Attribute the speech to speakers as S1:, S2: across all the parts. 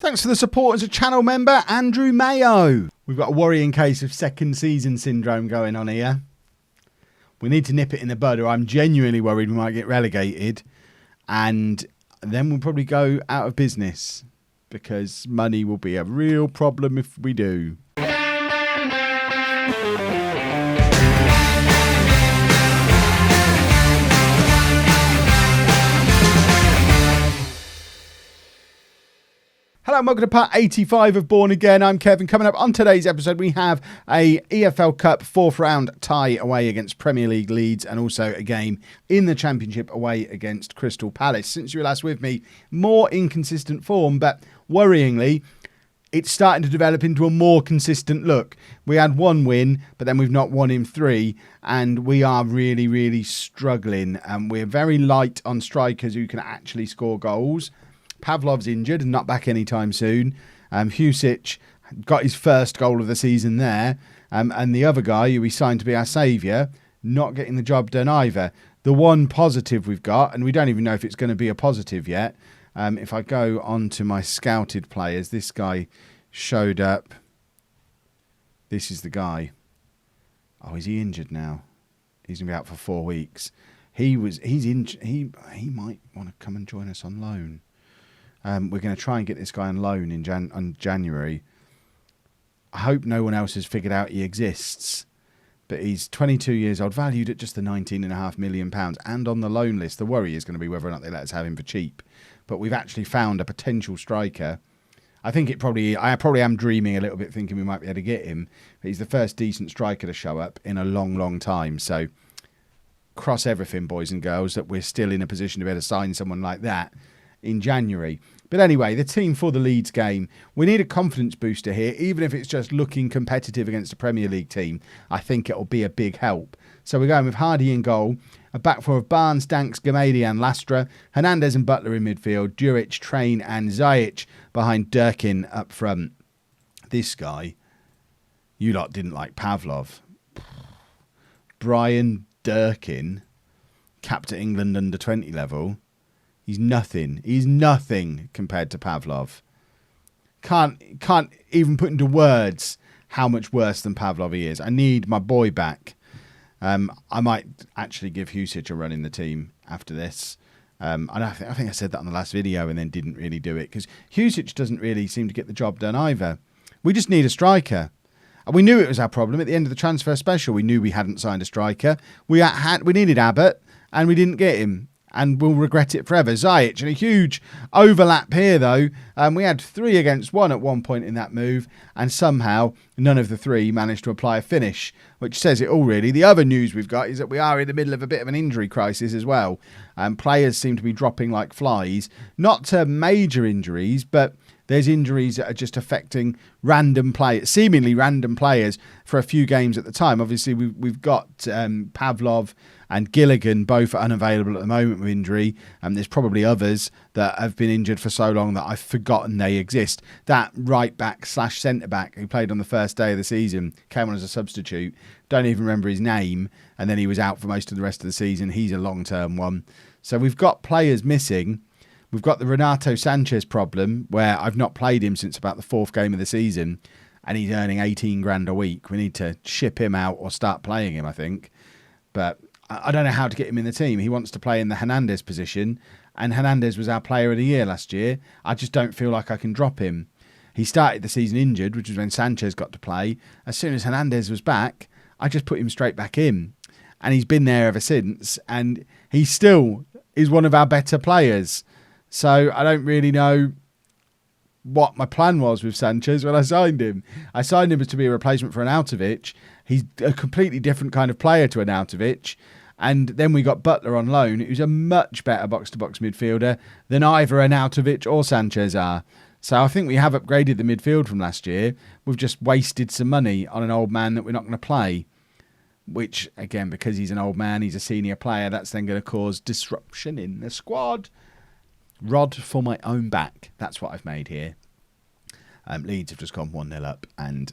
S1: Thanks for the support as a channel member, Andrew Mayo. We've got a worrying case of second season syndrome going on here. We need to nip it in the bud, or I'm genuinely worried we might get relegated. And then we'll probably go out of business because money will be a real problem if we do. Hello and welcome to part 85 of Bourne Again. I'm Kevin. Coming up on today's episode, we have a EFL Cup 4th round tie away against Premier League Leeds and also a game in the Championship away against Crystal Palace. Since you were last with me, more inconsistent form, but worryingly, it's starting to develop into a more consistent look. We had one win, but then we've not won in 3, and we are really struggling. We're very light on strikers who can actually score goals. Pavlov's injured and not back anytime soon. Husic got his first goal of the season there. And the other guy who we signed to be our saviour, not getting the job done either. The one positive we've got, and we don't even know if it's going to be a positive yet. If I go on to my scouted players, this guy showed up. This is the guy. Oh, is he injured now? He's going to be out for 4 weeks. He's injured. He might want to come and join us on loan. We're going to try and get this guy on loan in January. I hope no one else has figured out he exists. But he's 22 years old, valued at just the £19.5 million, and on the loan list. The worry is going to be whether or not they let us have him for cheap. But we've actually found a potential striker. I probably am dreaming a little bit, thinking we might be able to get him. But he's the first decent striker to show up in a long time. So cross everything, boys and girls, that we're still in a position to be able to sign someone like that in January. But anyway, the team for the Leeds game. We need a confidence booster here, even if it's just looking competitive against a Premier League team. I think it'll be a big help. So we're going with Hardy in goal, a back four of Barnes, Danks, Gamady and Lastra, Hernandez and Butler in midfield, Duric, Train and Zajic behind Durkin up front. This guy, you lot didn't like Pavlov. Brian Durkin, capped at England under 20 level. He's nothing. He's nothing compared to Pavlov. Can't even put into words how much worse than Pavlov he is. I need my boy back. I might actually give Husic a run in the team after this. I think I said that on the last video and then didn't really do it because Husic doesn't really seem to get the job done either. We just need a striker. And we knew it was our problem at the end of the transfer special. We knew we hadn't signed a striker. We needed Abbott and we didn't get him. And we'll regret it forever. Zajic, and a huge overlap here, though. We had 3 against 1 at one point in that move, and somehow none of the 3 managed to apply a finish, which says it all, really. The other news we've got is that we are in the middle of a bit of an injury crisis as well. Players seem to be dropping like flies. Not to major injuries, but there's injuries that are just affecting random players, seemingly random players, for a few games at the time. Obviously, we've got Pavlov and Gilligan both unavailable at the moment with injury. There's probably others that have been injured for so long that I've forgotten they exist. That right back / centre back who played on the first day of the season, came on as a substitute. Don't even remember his name. And then he was out for most of the rest of the season. He's a long-term one. So we've got players missing. We've got the Renato Sanchez problem where I've not played him since about the 4th game of the season and he's earning 18 grand a week. We need to ship him out or start playing him, I think. But I don't know how to get him in the team. He wants to play in the Hernandez position and Hernandez was our player of the year last year. I just don't feel like I can drop him. He started the season injured, which was when Sanchez got to play. As soon as Hernandez was back, I just put him straight back in. And he's been there ever since and he still is one of our better players. So I don't really know what my plan was with Sanchez when I signed him. I signed him as to be a replacement for Arnautovic. He's a completely different kind of player to Arnautovic. And then we got Butler on loan, who's a much better box-to-box midfielder than either Arnautovic or Sanchez are. So I think we have upgraded the midfield from last year. We've just wasted some money on an old man that we're not going to play. Which, again, because he's an old man, he's a senior player, that's then going to cause disruption in the squad. Rod for my own back. That's what I've made here. Leeds have just gone 1-0 up, and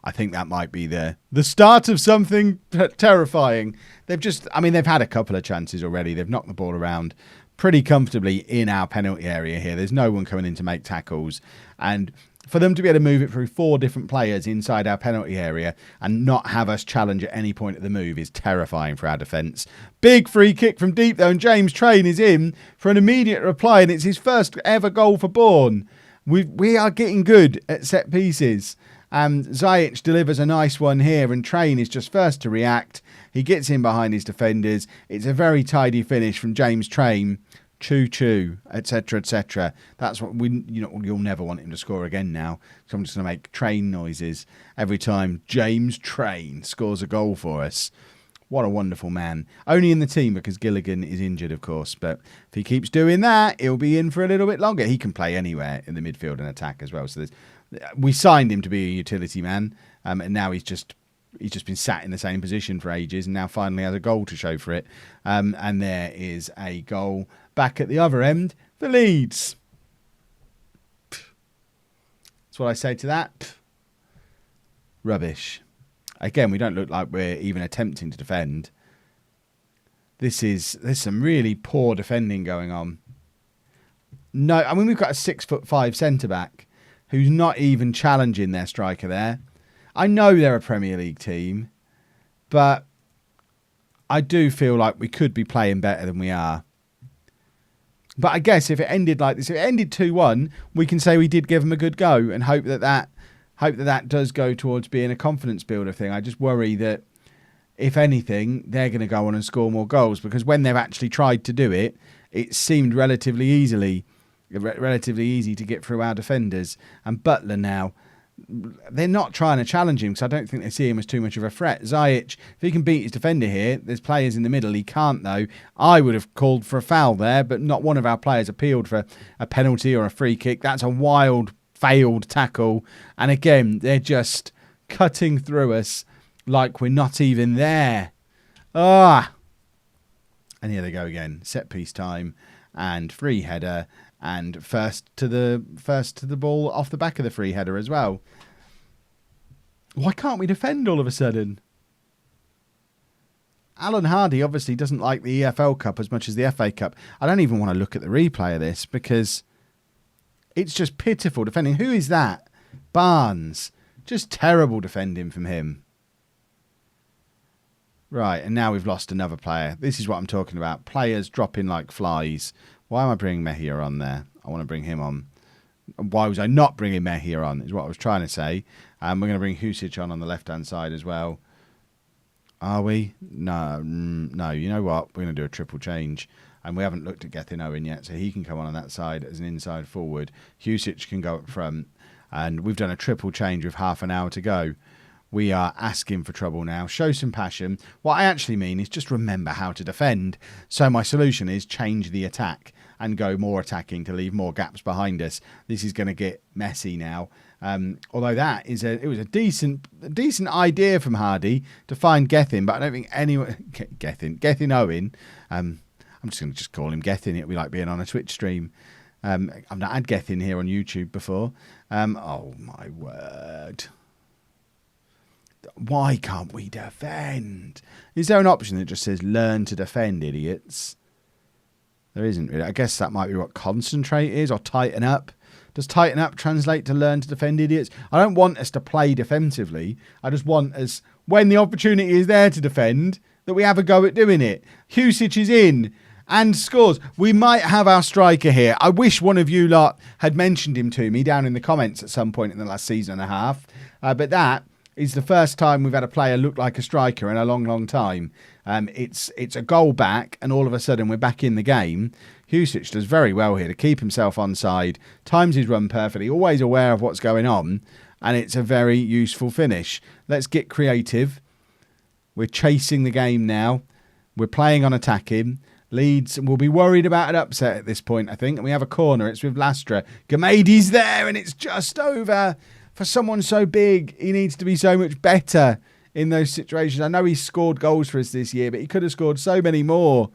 S1: I think that might be the start of something terrifying. They've had a couple of chances already. They've knocked the ball around, pretty comfortably in our penalty area here. There's no one coming in to make tackles. And for them to be able to move it through 4 different players inside our penalty area and not have us challenge at any point of the move is terrifying for our defence. Big free kick from deep though, and James Train is in for an immediate reply, and it's his first ever goal for Bourne. We are getting good at set pieces. Zajic delivers a nice one here, and Train is just first to react. He gets in behind his defenders. It's a very tidy finish from James Train. Choo-choo, etc., etc. That's what you'll never want him to score again now. So I'm just going to make train noises every time James Train scores a goal for us. What a wonderful man. Only in the team because Gilligan is injured, of course. But if he keeps doing that, he'll be in for a little bit longer. He can play anywhere in the midfield and attack as well. So we signed him to be a utility man, and now he's just been sat in the same position for ages, and now finally has a goal to show for it. And there is a goal back at the other end for Leeds. That's what I say to that. Rubbish. Again, we don't look like we're even attempting to defend. There's some really poor defending going on. No, I mean, we've got a 6'5" centre-back who's not even challenging their striker there. I know they're a Premier League team, but I do feel like we could be playing better than we are. But I guess if it ended like this, if it ended 2-1, we can say we did give them a good go and hope that does go towards being a confidence builder thing. I just worry that, if anything, they're going to go on and score more goals, because when they've actually tried to do it, it seemed relatively easy to get through our defenders. And Butler now, they're not trying to challenge him because I don't think they see him as too much of a threat. Zajic, if he can beat his defender here, there's players in the middle. He can't, though. I would have called for a foul there, but not one of our players appealed for a penalty or a free kick. That's a wild, failed tackle. And again, they're just cutting through us like we're not even there. And here they go again. Set piece time and free header. And first to the ball off the back of the free header as well. Why can't we defend all of a sudden? Alan Hardy obviously doesn't like the EFL Cup as much as the FA Cup. I don't even want to look at the replay of this because it's just pitiful defending. Who is that? Barnes. Just terrible defending from him. Right, and now we've lost another player. This is what I'm talking about. Players dropping like flies. Why am I bringing Mejia on there? I want to bring him on. Why was I not bringing Mejia on is what I was trying to say. We're going to bring Husic on the left-hand side as well. Are we? No, you know what? We're going to do a triple change. And we haven't looked at Gethin Owen yet, so he can come on that side as an inside forward. Husic can go up front. And we've done a triple change with half an hour to go. We are asking for trouble now. Show some passion. What I actually mean is just remember how to defend. So my solution is change the attack and go more attacking to leave more gaps behind us. This is going to get messy now. Although it was a decent idea from Hardy to find Gethin, but I don't think anyone Gethin Owen. I'm just going to call him Gethin. It'll be like being on a Twitch stream. I've not had Gethin here on YouTube before. Oh my word. Why can't we defend? Is there an option that just says learn to defend, idiots? There isn't really. I guess that might be what concentrate is, or tighten up. Does tighten up translate to learn to defend, idiots? I don't want us to play defensively. I just want us, when the opportunity is there to defend, that we have a go at doing it. Husic is in and scores. We might have our striker here. I wish one of you lot had mentioned him to me down in the comments at some point in the last season and a half. But that is the first time we've had a player look like a striker in a long, long time. It's a goal back, and all of a sudden we're back in the game. Husic does very well here to keep himself onside, times his run perfectly, always aware of what's going on, and it's a very useful finish. Let's get creative. We're chasing the game now. We're playing on attacking. Leeds will be worried about an upset at this point, I think, and we have a corner. It's with Lastra. Gamadi's there, and it's just over. For someone so big, he needs to be so much better in those situations. I know he's scored goals for us this year, but he could have scored so many more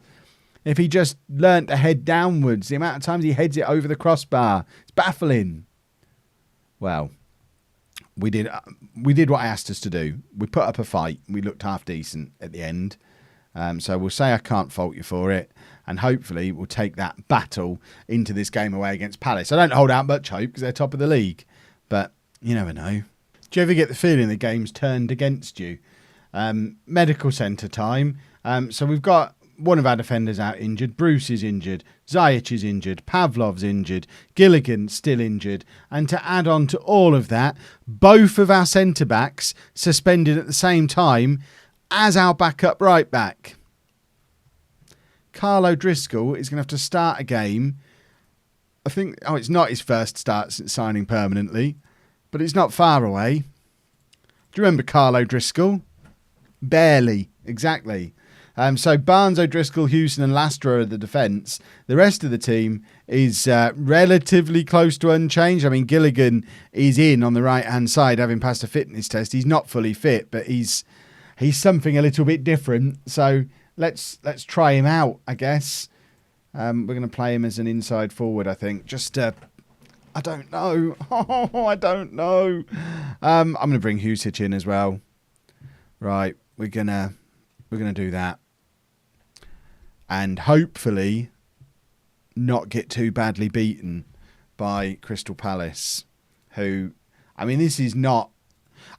S1: if he just learnt to head downwards. The amount of times he heads it over the crossbar, it's baffling. Well, we did what I asked us to do. We put up a fight. We looked half decent at the end. So we'll say I can't fault you for it. And hopefully we'll take that battle into this game away against Palace. I don't hold out much hope because they're top of the league. But you never know. Do you ever get the feeling the game's turned against you? Medical centre time. So we've got one of our defenders out injured. Bruce is injured. Ziyech is injured. Pavlov's injured. Gilligan's still injured. And to add on to all of that, both of our centre-backs suspended at the same time as our backup right-back. Carl O'Driscoll is going to have to start a game. I think, it's not his first start since signing permanently, but it's not far away. Do you remember Carl O'Driscoll? Barely, exactly. So Barnes, O'Driscoll, Houston and Lastra are the defence. The rest of the team is relatively close to unchanged. I mean, Gilligan is in on the right-hand side, having passed a fitness test. He's not fully fit, but he's something a little bit different. So let's try him out, I guess. We're going to play him as an inside forward, I think. I don't know. I don't know. I'm going to bring Husic in as well. Right, we're gonna do that. And hopefully not get too badly beaten by Crystal Palace, who, I mean, this is not...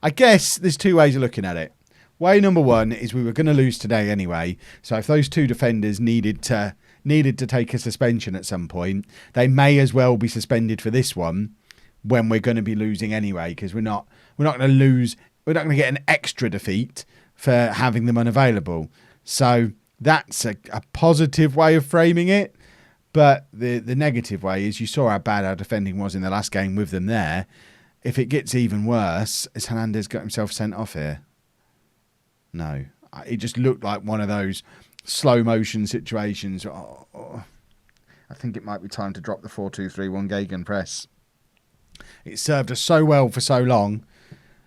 S1: I guess there's two ways of looking at it. Way number one is we were going to lose today anyway, so if those two defenders needed to take a suspension at some point, they may as well be suspended for this one when we're going to be losing anyway, because we're not going to lose, we're not going to get an extra defeat for having them unavailable. So that's a positive way of framing it. But the negative way is you saw how bad our defending was in the last game with them there. If it gets even worse, has Hernandez got himself sent off here? No. It just looked like one of those slow motion situations. I think it might be time to drop the 4-2-3-1 gegenpress. It served us so well for so long.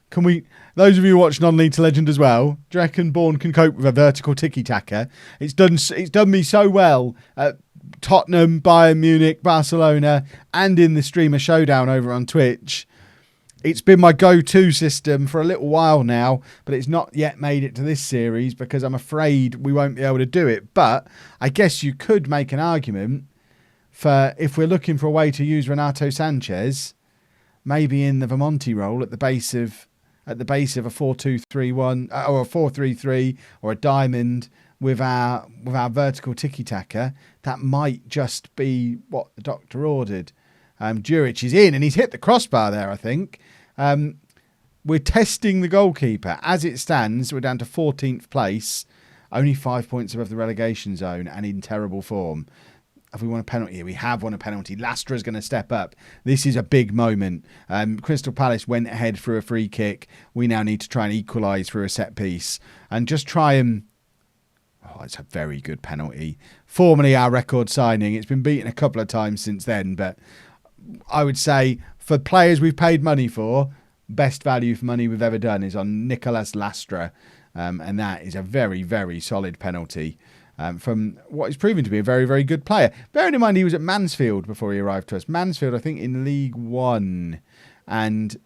S1: Can we, those of you watching on Leeds to Legend as well, do you reckon Bourne can cope with a vertical tiki-taka? It's done me so well at Tottenham, Bayern Munich, Barcelona, and in the Streamer Showdown over on Twitch. It's been my go-to system for a little while now, but it's not yet made it to this series because I'm afraid we won't be able to do it. But I guess you could make an argument for if we're looking for a way to use Renato Sanchez, maybe in the Vermonti role at the base of a 4-2-3-1 or a 4-3-3 or a diamond with our vertical tiki-taka. That might just be what the doctor ordered. Djuric is in and he's hit the crossbar there, I think. We're testing the goalkeeper. As it stands, we're down to 14th place, only 5 points above the relegation zone and in terrible form. Have we won a penalty here? We have won a penalty. Lastra's going to step up. This is a big moment. Crystal Palace went ahead through a free kick. We now need to try and equalise through a set piece and just try and... Oh, it's a very good penalty. Formerly our record signing. It's been beaten a couple of times since then, but I would say for players we've paid money for, best value for money we've ever done is on Nicolas Lastra. And that is a very, very solid penalty. From what is proven to be a very, very good player. Bearing in mind he was at Mansfield before he arrived to us. Mansfield, I think, in League One. And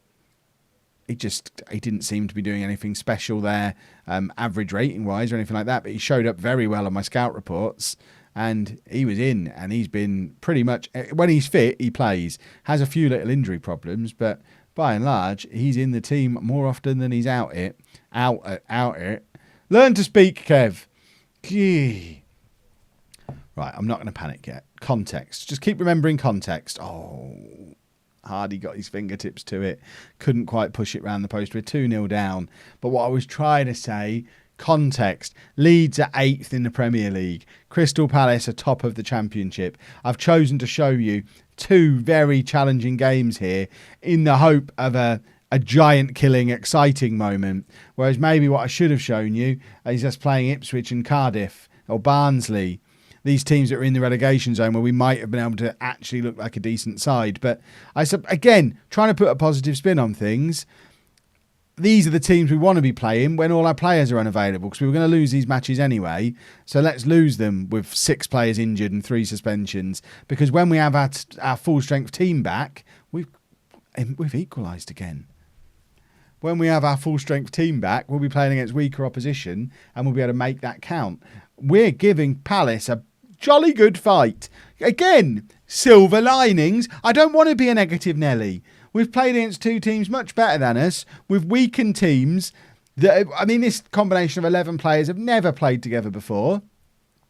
S1: he didn't seem to be doing anything special there, average rating-wise or anything like that. But he showed up very well on my scout reports. And he was in, and he's been pretty much... When he's fit, he plays. Has a few little injury problems, but by and large, he's in the team more often than he's out it. Learn to speak, Kev. Gee. Right, I'm not going to panic yet. Context. Just keep remembering context. Oh, Hardy got his fingertips to it. Couldn't quite push it round the post. We're 2-0 down. But what I was trying to say, context. Leeds are 8th in the Premier League. Crystal Palace are top of the Championship. I've chosen to show you two very challenging games here in the hope of a giant killing, exciting moment. Whereas maybe what I should have shown you is us playing Ipswich and Cardiff or Barnsley. These teams that are in the relegation zone where we might have been able to actually look like a decent side. But again, trying to put a positive spin on things. These are the teams we want to be playing when all our players are unavailable because we were going to lose these matches anyway. So let's lose them with 6 players injured and 3 suspensions because when we have our full strength team back, we've equalised again. when we have our full strength team back, we'll be playing against weaker opposition and we'll be able to make that count. We're giving Palace a jolly good fight. Again, silver linings. I don't want to be a negative Nelly. We've played against two teams much better than us, with weakened teams. This combination of 11 players have never played together before.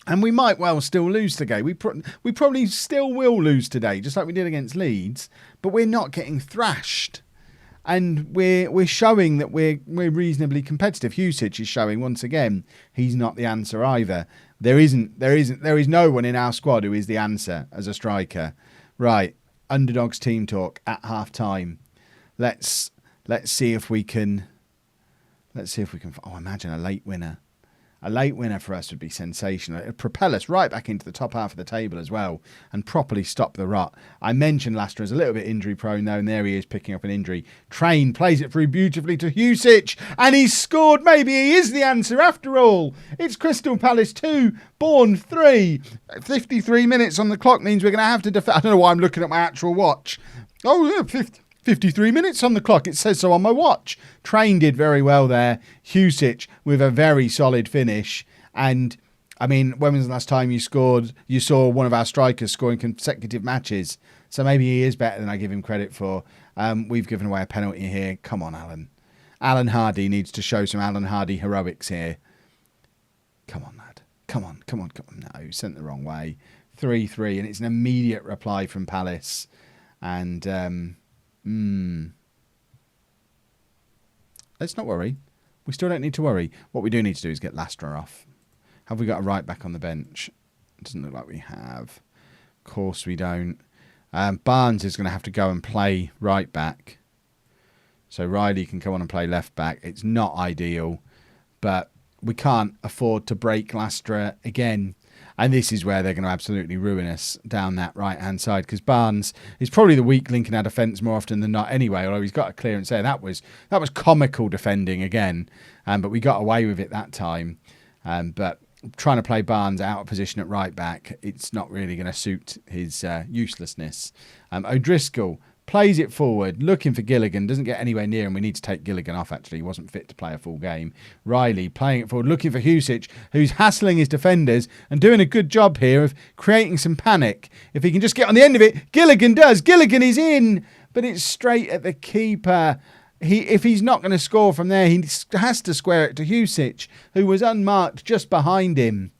S1: And we might well still lose today. We probably still will lose today, just like we did against Leeds. But we're not getting thrashed. And we're showing that we're reasonably competitive. Husic is showing once again he's not the answer either. There is no one in our squad who is the answer as a striker. Right, Underdogs team talk at half time. Let's see if we can. Oh, imagine a late winner. A late winner for us would be sensational. It would propel us right back into the top half of the table as well and properly stop the rot. I mentioned Lastra is a little bit injury prone though, and there he is picking up an injury. Train plays it through beautifully to Husic, and he's scored. Maybe he is the answer after all. It's Crystal Palace 2, Bourne 3. 53 minutes on the clock means we're going to have to defend. I don't know why I'm looking at my actual watch. Oh, yeah, 53 minutes on the clock. It says so on my watch. Train did very well there. Husic with a very solid finish. And, when was the last time you saw one of our strikers scoring consecutive matches? So maybe he is better than I give him credit for. We've given away a penalty here. Come on, Alan. Alan Hardy needs to show some Alan Hardy heroics here. Come on, lad. Come on. No, sent the wrong way. 3-3, and it's an immediate reply from Palace. And... let's not worry. We still don't need to worry. What we do need to do is get Lastra off. Have we got a right back on the bench? It doesn't look like we have. Of course we don't. Barnes is going to have to go and play right back. So Riley can come on and play left back. It's not ideal, but we can't afford to break Lastra again. And this is where they're going to absolutely ruin us down that right-hand side, because Barnes is probably the weak link in our defence more often than not anyway, although he's got a clearance there. That was comical defending again, but we got away with it that time. But trying to play Barnes out of position at right-back, it's not really going to suit his uselessness. O'Driscoll plays it forward, looking for Gilligan, doesn't get anywhere near him. We need to take Gilligan off, actually. He wasn't fit to play a full game. Riley playing it forward, looking for Husic, who's hassling his defenders and doing a good job here of creating some panic. If he can just get on the end of it, Gilligan does. Gilligan is in, but it's straight at the keeper. If he's not going to score from there, he has to square it to Husic, who was unmarked just behind him.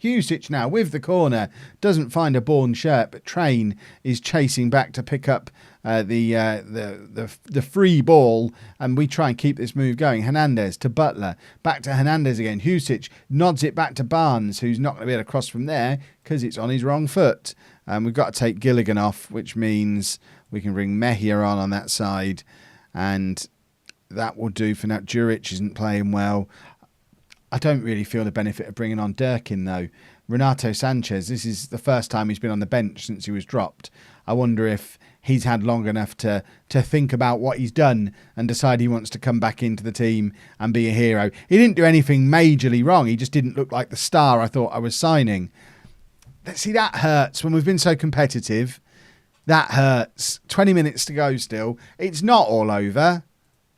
S1: Husic now with the corner, doesn't find a Bourne shirt, but Train is chasing back to pick up the free ball, and we try and keep this move going. Hernandez to Butler, back to Hernandez again. Husic nods it back to Barnes, who's not going to be able to cross from there because it's on his wrong foot. We've got to take Gilligan off, which means we can bring Mejia on that side, and that will do for now. Juric isn't playing well. I don't really feel the benefit of bringing on Durkin, though. Renato Sanchez, this is the first time he's been on the bench since he was dropped. I wonder if he's had long enough to think about what he's done and decide he wants to come back into the team and be a hero. He didn't do anything majorly wrong. He just didn't look like the star I thought I was signing. See, that hurts when we've been so competitive. That hurts. 20 minutes to go still. It's not all over,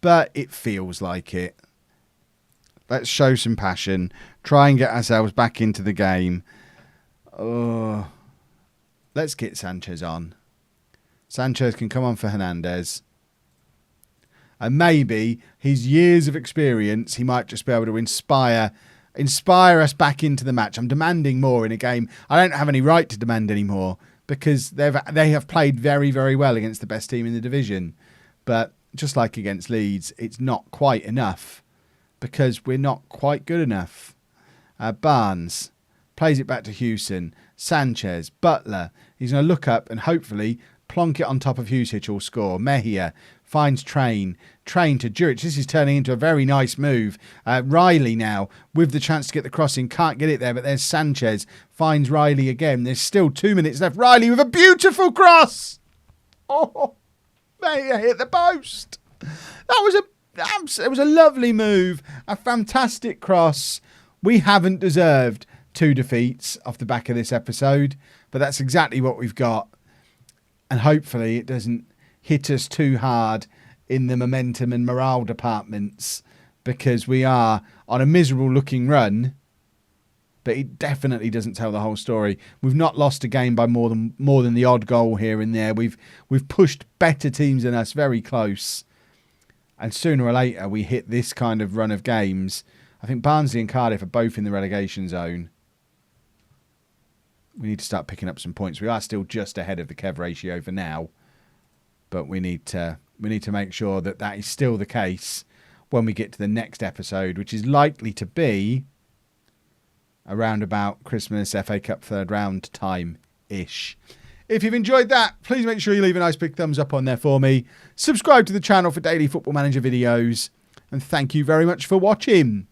S1: but it feels like it. Let's show some passion. Try and get ourselves back into the game. Oh, let's get Sanchez on. Sanchez can come on for Hernandez. And maybe his years of experience, he might just be able to inspire us back into the match. I'm demanding more in a game. I don't have any right to demand any more because they have played very, very well against the best team in the division. But just like against Leeds, it's not quite enough, because we're not quite good enough. Barnes plays it back to Hewson. Sanchez, Butler. He's going to look up and hopefully plonk it on top of Husic or score. Mejia finds Train. Train to Juric. This is turning into a very nice move. Riley now with the chance to get the crossing. Can't get it there, but there's Sanchez. Finds Riley again. There's still 2 minutes left. Riley with a beautiful cross. Oh, Mejia hit the post. It was a lovely move, a fantastic cross. We haven't deserved 2 defeats off the back of this episode, but that's exactly what we've got. And hopefully it doesn't hit us too hard in the momentum and morale departments, because we are on a miserable looking run, but it definitely doesn't tell the whole story. We've not lost a game by more than the odd goal here and there. We've pushed better teams than us very close, and sooner or later we hit this kind of run of games. I think Barnsley and Cardiff are both in the relegation zone. We need to start picking up some points. We are still just ahead of the Kev ratio for now, but we need to make sure that that is still the case when we get to the next episode, which is likely to be around about Christmas FA Cup third round time-ish. If you've enjoyed that, please make sure you leave a nice big thumbs up on there for me. Subscribe to the channel for daily Football Manager videos, and thank you very much for watching.